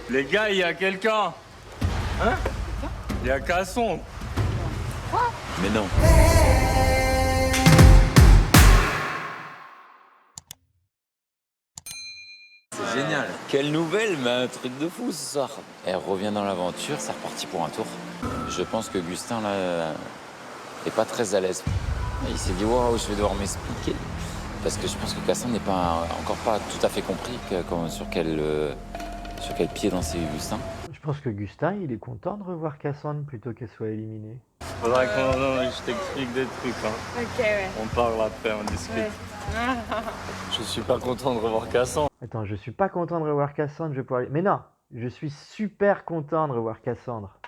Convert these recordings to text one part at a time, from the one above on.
Les gars, il y a quelqu'un. Hein? Il y a Casson. Quoi? Mais non. C'est génial. Quelle nouvelle, mais un truc de fou ce soir. Elle revient dans l'aventure, c'est reparti pour un tour. Je pense que Gustin, là, est pas très à l'aise. Il s'est dit, waouh, je vais devoir m'expliquer. Parce que je pense que Cassandre n'est encore pas tout à fait compris sur quel pied danser Gustin. Je pense que Gustin, il est content de revoir Cassandre plutôt qu'elle soit éliminée. Faudra je t'explique des trucs. Hein. Ok, ouais. On parle après, on discute. Ouais. Je suis pas content de revoir Casson. Attends, je suis pas content de revoir Cassandre, je vais pouvoir... Mais non, je suis super content de revoir Cassandre.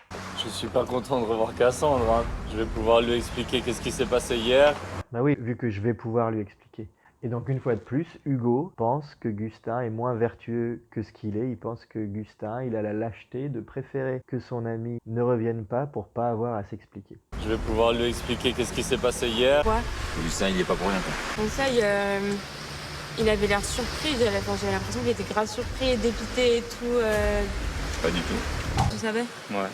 Je suis pas content de revoir Cassandre. Hein. Je vais pouvoir lui expliquer qu'est-ce qui s'est passé hier. Bah oui, vu que je vais pouvoir lui expliquer. Et donc une fois de plus, Hugo pense que Gustin est moins vertueux que ce qu'il est. Il pense que Gustin, il a la lâcheté de préférer que son ami ne revienne pas pour pas avoir à s'expliquer. Je vais pouvoir lui expliquer qu'est-ce qui s'est passé hier. Quoi? Gustin, il est pas pour rien, quoi. Comme ça, il avait l'air surpris. J'avais l'impression qu'il était grave surpris et dépité et tout. Pas du tout. Tu savais? Ouais.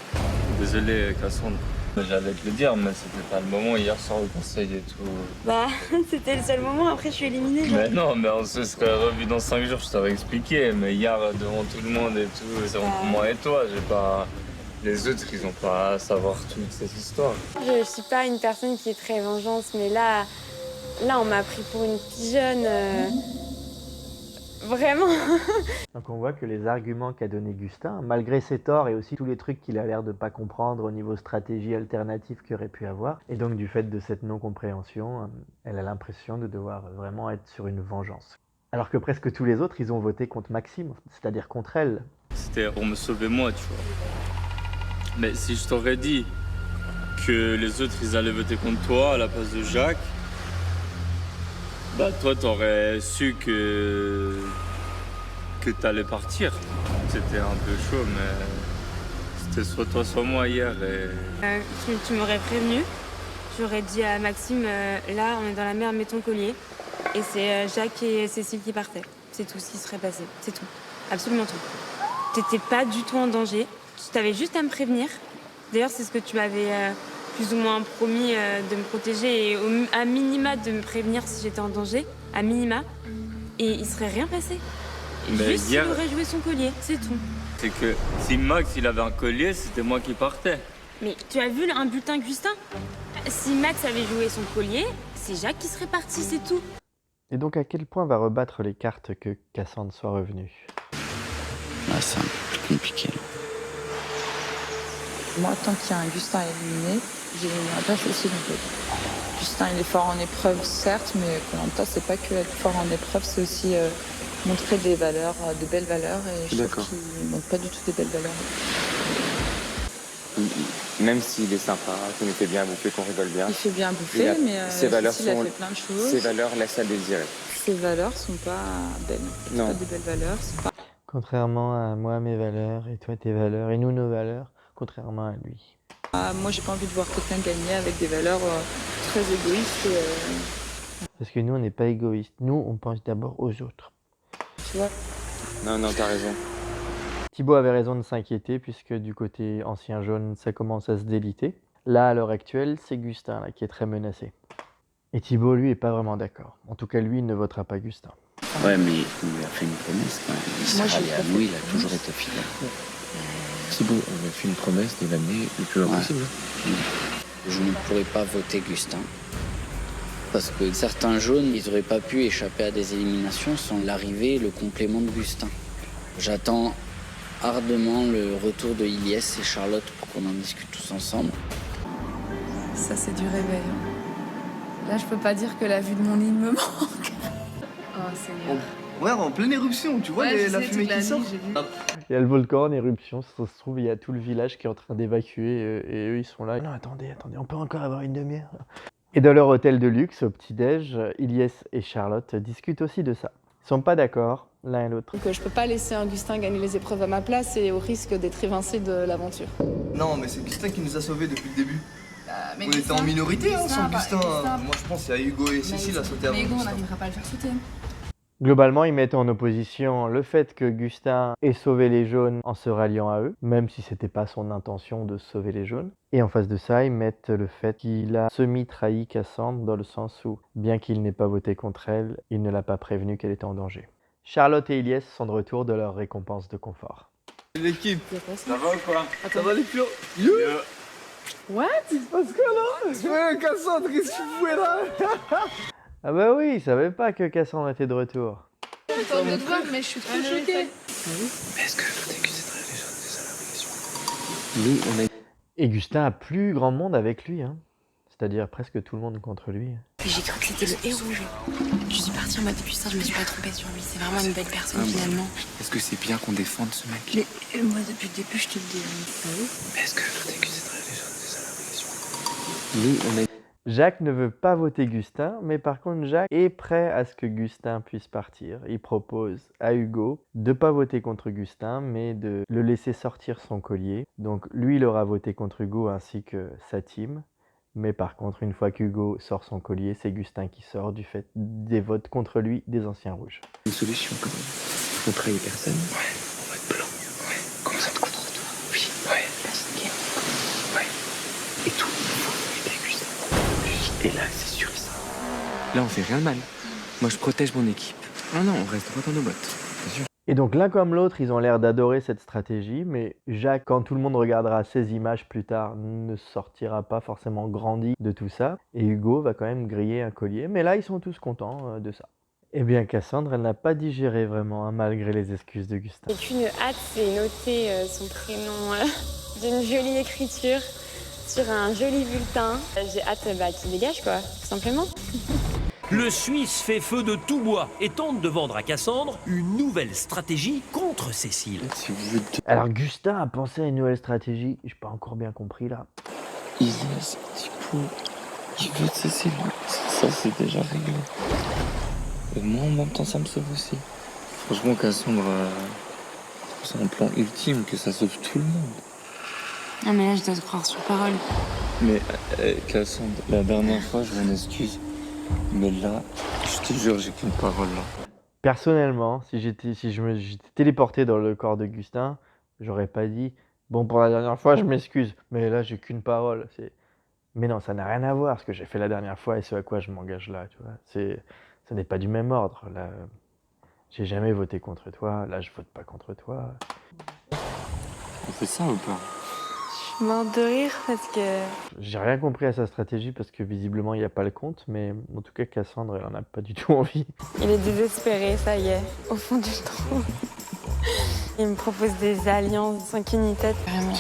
Désolé, Cassandre. J'allais te le dire, mais c'était pas le moment hier soir au conseil et tout. Bah, c'était le seul moment. Après, je suis éliminée. Genre. Mais non, mais on se serait revu dans 5 jours, je t'aurais expliqué. Mais hier, devant tout le monde et tout, c'est entre moi et toi. J'ai pas... Les autres, ils ont pas à savoir toute cette histoire. Je suis pas une personne qui est très vengeance, mais là on m'a pris pour une pigeonne. Vraiment. Donc on voit que les arguments qu'a donné Gustin, malgré ses torts et aussi tous les trucs qu'il a l'air de pas comprendre au niveau stratégie alternative qu'il aurait pu avoir, et donc du fait de cette non-compréhension, elle a l'impression de devoir vraiment être sur une vengeance. Alors que presque tous les autres, ils ont voté contre Maxime, c'est-à-dire contre elle. C'était pour me sauver moi, tu vois. Mais si je t'aurais dit que les autres, ils allaient voter contre toi à la place de Jacques, bah toi, t'aurais su que t'allais partir. C'était un peu chaud, mais c'était soit toi, soit moi hier. Et... Tu m'aurais prévenu. J'aurais dit à Maxime, là, on est dans la mer, mets ton collier. Et c'est Jacques et Cécile qui partaient. C'est tout ce qui serait passé. C'est tout. Absolument tout. T'étais pas du tout en danger. Tu avais juste à me prévenir. D'ailleurs, c'est ce que tu m'avais plus ou moins promis de me protéger et à minima de me prévenir si j'étais en danger. À minima. Et il serait rien passé. Mais juste hier... il aurait joué son collier. C'est tout. C'est que si Max, il avait un collier, c'était moi qui partais. Mais tu as vu un bulletin Gustin? Si Max avait joué son collier, c'est Jacques qui serait parti, c'est tout. Et donc à quel point va rebattre les cartes que Cassandre soit revenue? Ah, c'est un peu plus compliqué. Moi, tant qu'il y a un Gustin éliminé, j'éliminerai pas Cécile en fait. Gustin, il est fort en épreuve, certes, mais Koh-Lanta, c'est pas que être fort en épreuve, c'est aussi montrer des valeurs, de belles valeurs, et je trouve qu'il montre pas du tout des belles valeurs. Même s'il est sympa, qu'il nous fait bien bouffer, qu'on rigole bien. Il fait bien bouffer, mais ses valeurs Cécile a fait plein de choses. Ses valeurs laissent à désirer. Ses valeurs sont pas belles. C'est Non. pas des belles valeurs, c'est pas... Contrairement à moi, mes valeurs, et toi, tes valeurs, et nous, nos valeurs, contrairement à lui. Moi, j'ai pas envie de voir quelqu'un gagner avec des valeurs très égoïstes. Parce que nous, on n'est pas égoïstes. Nous, on pense d'abord aux autres. Tu vois? Non, t'as raison. Thibaut avait raison de s'inquiéter, puisque du côté ancien jaune, ça commence à se déliter. Là, à l'heure actuelle, c'est Gustin là, qui est très menacé. Et Thibaut, lui, est pas vraiment d'accord. En tout cas, lui, il ne votera pas Gustin. Ouais, mais il lui a fait une promesse quand même. Il sera allé à nous, il a toujours été fidèle. Thibaut, on a fait une promesse de l'amener le plus loin possible. Je ne pourrais pas voter Gustin. Parce que certains jaunes, ils n'auraient pas pu échapper à des éliminations sans l'arrivée et le complément de Gustin. J'attends ardemment le retour de Ilyes et Charlotte pour qu'on en discute tous ensemble. Ça, c'est du réveil. Là, je peux pas dire que la vue de mon lit me manque. Oh, Seigneur. Ouais, en pleine éruption, tu vois la fumée qui sort. Il y a le volcan en éruption, ça se trouve, il y a tout le village qui est en train d'évacuer, et eux, ils sont là. Non, attendez, on peut encore avoir une demi-heure. Et dans leur hôtel de luxe, au petit-déj, Ilyes et Charlotte discutent aussi de ça. Ils sont pas d'accord, l'un et l'autre. Donc, je peux pas laisser un Gustin gagner les épreuves à ma place et au risque d'être évincé de l'aventure. Non, mais c'est Gustin qui nous a sauvés depuis le début. On était en minorité sans Gustin. Moi, je pense qu'il y a Hugo et Cécile à sauter avant. Mais Hugo, on Gustin. n'arrivera pas à le faire sauter. Globalement, ils mettent en opposition le fait que Gustin ait sauvé les jaunes en se ralliant à eux, même si c'était pas son intention de sauver les jaunes. Et en face de ça, ils mettent le fait qu'il a semi-trahi Cassandre dans le sens où, bien qu'il n'ait pas voté contre elle, il ne l'a pas prévenu qu'elle était en danger. Charlotte et Ilyes sont de retour de leur récompense de confort. L'équipe, Ça va ou quoi? ça va les pions? What? Parce que là, ouais, Cassandre, qu'est-ce que tu fouais là? Ah bah oui, ils savaient pas que Cassandre était de retour. Attends de te voir, mais je suis trop choquée. Est-ce que vous dégusterez les jeunes des salariés? Nous, on a... Et Gustin a plus grand monde avec lui, hein. C'est-à-dire presque tout le monde contre lui. Puis j'ai cru que c'était le héros. Je suis partie en mode depuis ça, je me suis pas trompée sur lui. C'est vraiment une belle personne finalement. Est-ce que c'est bien qu'on défende ce mec? Mais moi depuis le début je te le dis. Est-ce que vous dégusterez les jeunes des salariés? Nous, on a... Jacques ne veut pas voter Gustin, mais par contre Jacques est prêt à ce que Gustin puisse partir. Il propose à Hugo de ne pas voter contre Gustin, mais de le laisser sortir son collier. Donc lui, il aura voté contre Hugo ainsi que sa team. Mais par contre, une fois qu'Hugo sort son collier, c'est Gustin qui sort du fait des votes contre lui des anciens rouges. Une solution quand même. On trahit personne. Ouais, on va être blanc. Ouais, comme ça de contre toi. Oui, ouais. Ouais. Et tout, il faut éviter Gustin. Et là, c'est sûr ça. Là, on fait rien de mal. Moi, je protège mon équipe. Ah non, on reste droit dans nos bottes. Bien sûr. Et donc l'un comme l'autre, ils ont l'air d'adorer cette stratégie, mais Jacques, quand tout le monde regardera ces images plus tard, ne sortira pas forcément grandi de tout ça. Et Hugo va quand même griller un collier, mais là, ils sont tous contents de ça. Eh bien, Cassandre, elle n'a pas digéré vraiment, hein, malgré les excuses de Gustin. Et qu'une hâte, c'est noter son prénom d'une jolie écriture sur un joli bulletin. J'ai hâte qu'il dégage, quoi, tout simplement. Le Suisse fait feu de tout bois et tente de vendre à Cassandre une nouvelle stratégie contre Cécile. Si vous voulez... Alors Gustin a pensé à une nouvelle stratégie, j'ai pas encore bien compris là. Il laisse un petit peu... Il veut de Cécile. Ça, c'est déjà réglé. Et moi, en même temps, ça me sauve aussi. Franchement, Cassandre... C'est un plan ultime que ça sauve tout le monde. Non mais là, je dois te croire sur parole. Mais Cassandre, la dernière fois, je m'en excuse. Mais là, je te jure, j'ai qu'une parole là. Personnellement, si j'étais téléporté dans le corps de Gustin, j'aurais pas dit « Bon, pour la dernière fois, je m'excuse, mais là, j'ai qu'une parole. » Mais non, ça n'a rien à voir, ce que j'ai fait la dernière fois et ce à quoi je m'engage là, tu vois. Ça n'est pas du même ordre. Là, j'ai jamais voté contre toi, là, je vote pas contre toi. On fait ça ou pas? Je suis morte de rire parce que... J'ai rien compris à sa stratégie parce que visiblement, il n'y a pas le compte, mais en tout cas, Cassandre, elle en a pas du tout envie. Il est désespéré, ça y est, au fond du trou. Il me propose des alliances sans qu'une ni tête, vraiment.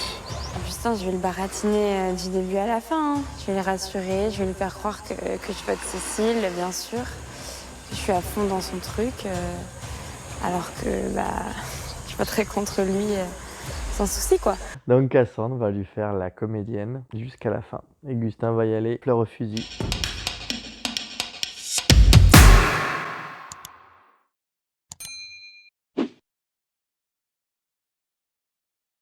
Justin, je vais le baratiner du début à la fin. Hein. Je vais le rassurer, je vais lui faire croire que je vote Cécile, bien sûr. Je suis à fond dans son truc, alors que je voterai contre lui sans souci, quoi. Donc Cassandre va lui faire la comédienne jusqu'à la fin. Et Gustin va y aller fleur au fusil.